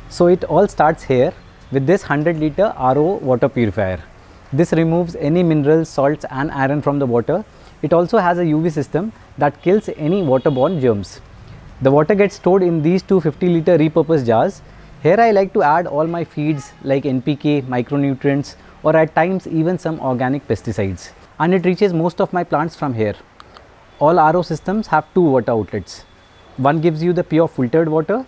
So it all starts here with this 100-liter RO water purifier. This removes any minerals, salts and iron from the water. It also has a UV system that kills any waterborne germs. The water gets stored in these two 50-liter repurposed jars. Here I like to add all my feeds like NPK, micronutrients, or at times even some organic pesticides. And it reaches most of my plants from here. All RO systems have two water outlets. One gives you the pure filtered water.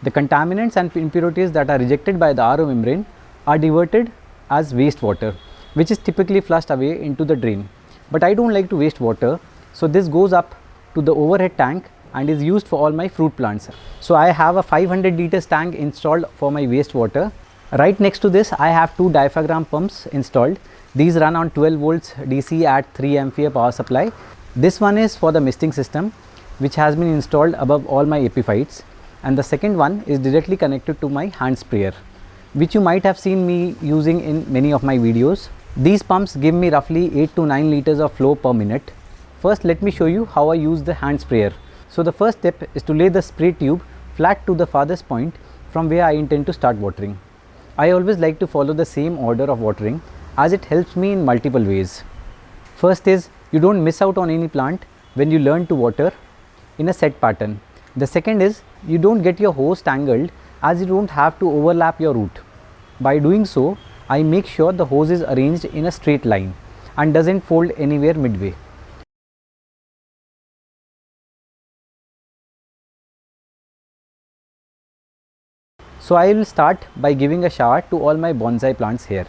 The contaminants and impurities that are rejected by the RO membrane are diverted as wastewater, which is typically flushed away into the drain. But I don't like to waste water, so this goes up to the overhead tank and is used for all my fruit plants. So I have a 500 liters tank installed for my wastewater. Right next to this I have two diaphragm pumps installed. These run on 12 volts DC at 3 ampere power supply. This one is for the misting system, which has been installed above all my epiphytes, and the second one is directly connected to my hand sprayer, which you might have seen me using in many of my videos. These pumps give me roughly 8 to 9 liters of flow per minute. First let me show you how I use the hand sprayer. So the first step is to lay the spray tube flat to the farthest point from where I intend to start watering. I always like to follow the same order of watering as it helps me in multiple ways. First is you don't miss out on any plant when you learn to water in a set pattern. The second is you don't get your hose tangled as you don't have to overlap your root. By doing so, I make sure the hose is arranged in a straight line and doesn't fold anywhere midway. So I will start by giving a shower to all my bonsai plants here.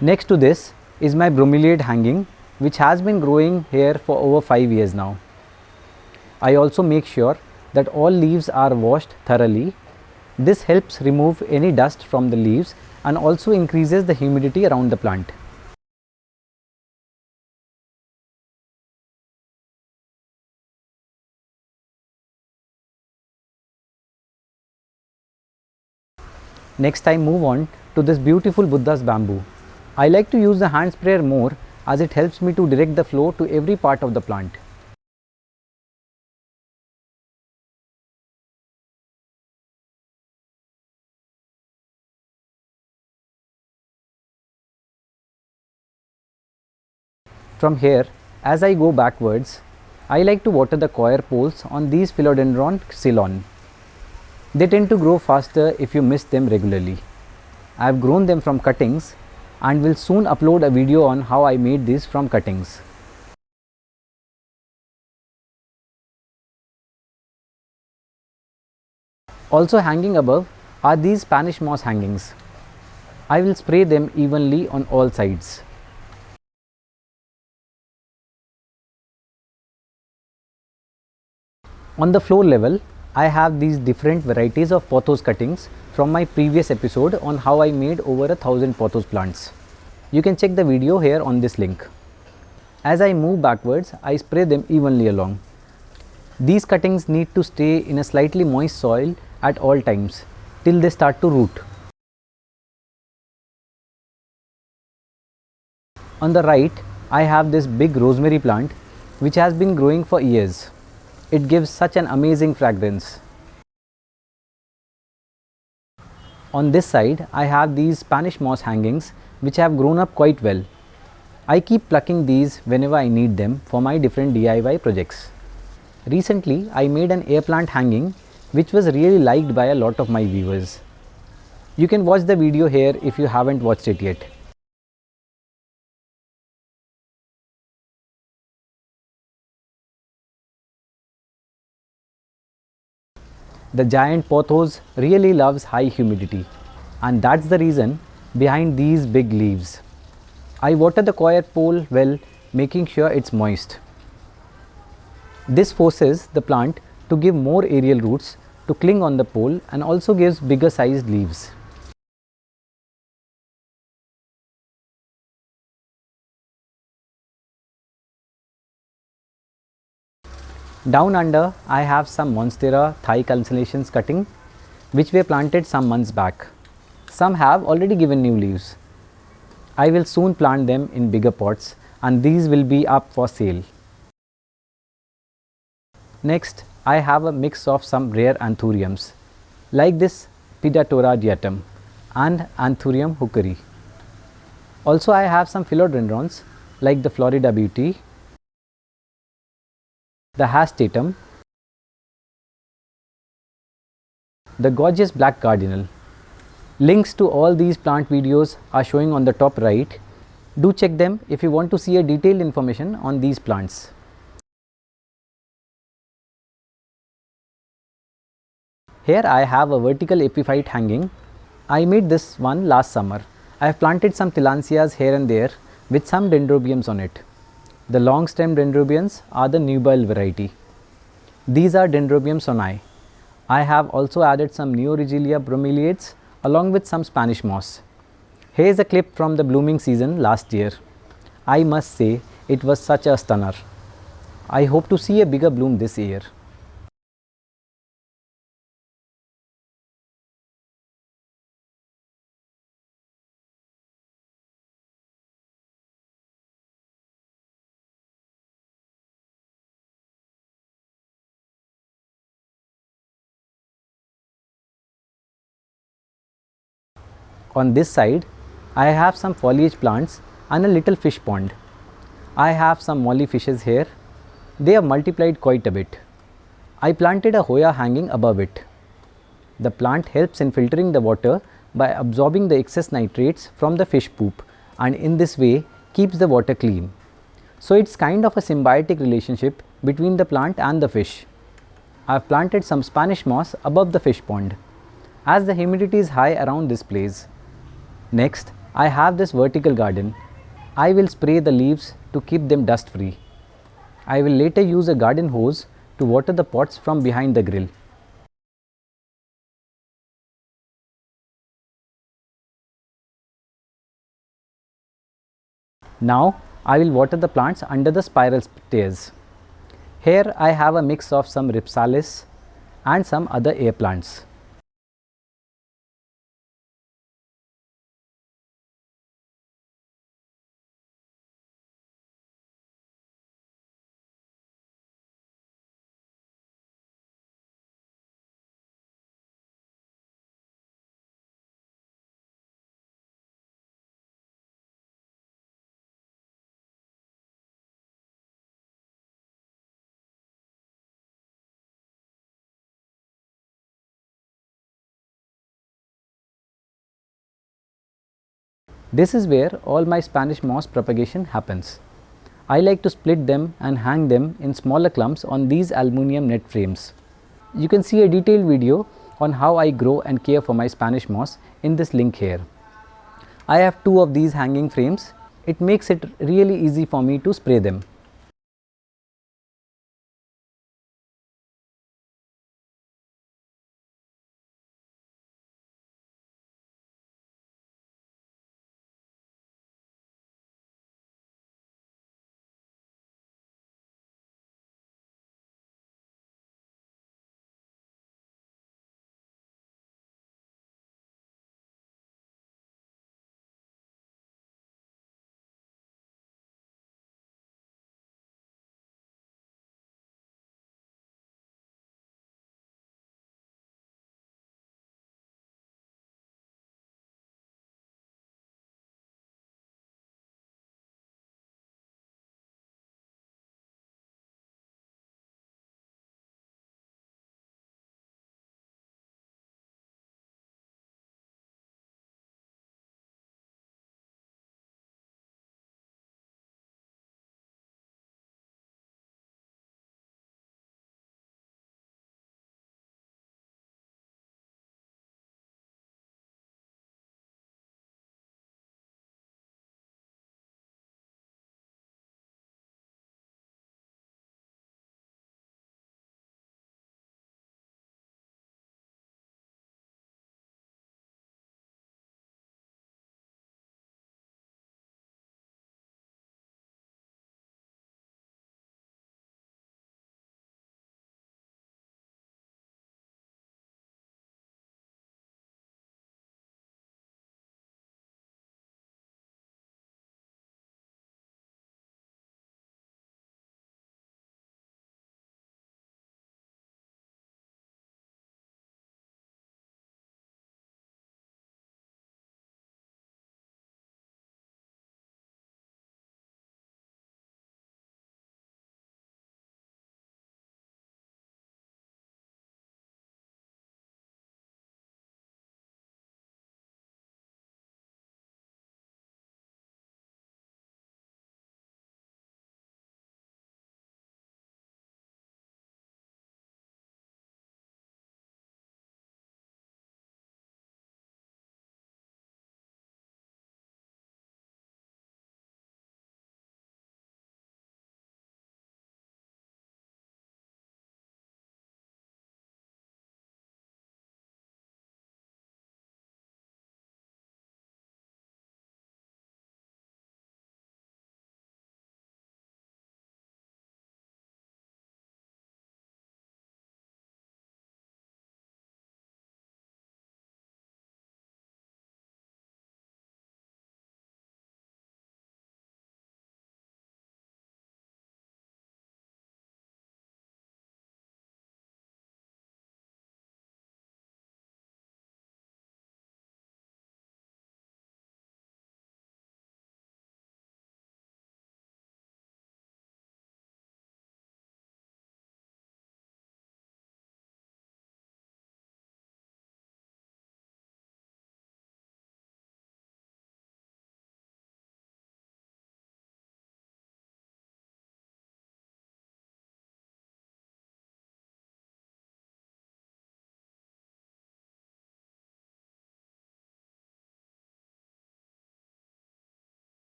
Next to this is my bromeliad hanging, which has been growing here for over 5 years now. I also make sure that all leaves are washed thoroughly. This helps remove any dust from the leaves and also increases the humidity around the plant. Next I move on to this beautiful Buddha's bamboo. I like to use the hand sprayer more as it helps me to direct the flow to every part of the plant. From here, as I go backwards, I like to water the coir poles on these philodendron Ceylon. They tend to grow faster if you mist them regularly. I have grown them from cuttings and will soon upload a video on how I made these from cuttings. Also hanging above are these Spanish moss hangings. I will spray them evenly on all sides. On the floor level, I have these different varieties of pothos cuttings from my previous episode on how I made over 1000 pothos plants. You can check the video here on this link. As I move backwards, I spray them evenly along. These cuttings need to stay in a slightly moist soil at all times till they start to root. On the right, I have this big rosemary plant which has been growing for years. It gives such an amazing fragrance. On this side, I have these Spanish moss hangings which have grown up quite well. I keep plucking these whenever I need them for my different DIY projects. Recently, I made an air plant hanging which was really liked by a lot of my viewers. You can watch the video here if you haven't watched it yet. The giant pothos really loves high humidity, and that's the reason behind these big leaves. I water the coir pole well, making sure it's moist. This forces the plant to give more aerial roots to cling on the pole and also gives bigger sized leaves. Down under, I have some Monstera Thai constellations cutting, which were planted some months back. Some have already given new leaves. I will soon plant them in bigger pots and these will be up for sale. Next, I have a mix of some rare anthuriums, like this Pidatora diatom and Anthurium hookeri. Also, I have some philodendrons like the Florida Beauty, the Hastatum, the gorgeous black cardinal. Links to all these plant videos are showing on the top right. Do check them if you want to see a detailed information on these plants. Here I have a vertical epiphyte hanging. I made this one last summer. I have planted some tillandsias here and there with some dendrobiums on it. The long stem dendrobiums are the nubile variety. These are Dendrobium sonai. I have also added some Neoregelia bromeliads along with some Spanish moss. Here is a clip from the blooming season last year. I must say it was such a stunner. I hope to see a bigger bloom this year. On this side, I have some foliage plants and a little fish pond. I have some molly fishes here. They have multiplied quite a bit. I planted a Hoya hanging above it. The plant helps in filtering the water by absorbing the excess nitrates from the fish poop and in this way keeps the water clean. So it's kind of a symbiotic relationship between the plant and the fish. I have planted some Spanish moss above the fish pond as the humidity is high around this place. Next, I have this vertical garden. I will spray the leaves to keep them dust free. I will later use a garden hose to water the pots from behind the grill. Now, I will water the plants under the spiral stairs. Here I have a mix of some Ripsalis and some other air plants. This is where all my Spanish moss propagation happens. I like to split them and hang them in smaller clumps on these aluminium net frames. You can see a detailed video on how I grow and care for my Spanish moss in this link here. I have two of these hanging frames. It makes it really easy for me to spray them.